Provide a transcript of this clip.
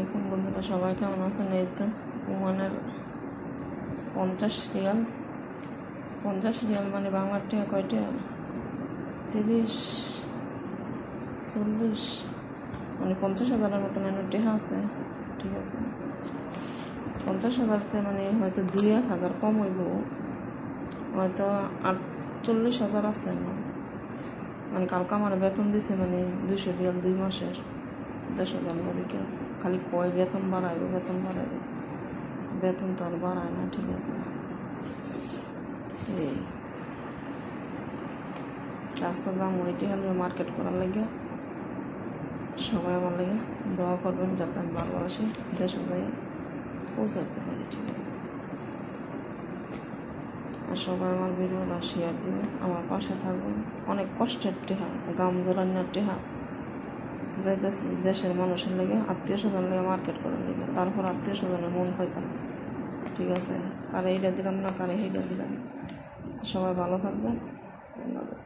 আলাইকুম বন্ধুরা, সবাই কেমন আছেন? এই তো ওমানের 50 রিয়াল মানে বাংলার টাকা কয়টা? 30-40 মানে 50,000-এর মতন এনে টাকা আছে। ঠিক আছে, 50,000তে মানে হয়তো 2-1,000 কম হইব, হয়তো 48,000 আছে না। মানে কালকে আমার বেতন দিছে, মানে 200 রিয়াল 2 মাসের 10,000 দিকে। খালি কয় বেতন বাড়াইব, বেতন তো আর বাড়ায় না। ঠিক আছে, এই আজকে যাম ওইটি হলে মার্কেট করার লাগে। সবাই আমার লাগে দোয়া করবেন যাতে আমি ভালোবাসি দেশে যাই পৌঁছাতে পারি। ঠিক আছে, আর সবাই আমার ভিডিওটা শেয়ার দিবেন, আমার পাশে থাকবেন। অনেক কষ্টের টেহা, গাম জোরান্নার টেহা যাইতেছি দেশের মানুষের লেগে, আত্মীয় স্বজন লেগে মার্কেট করার লেগে। তারপর আত্মীয় স্বজনের মন পাইতাম। ঠিক আছে, কারে এইটা দিলাম না, কারে সেইটা দিলাম। সবাই ভালো থাকবেন। আল্লাহ হাফেজ।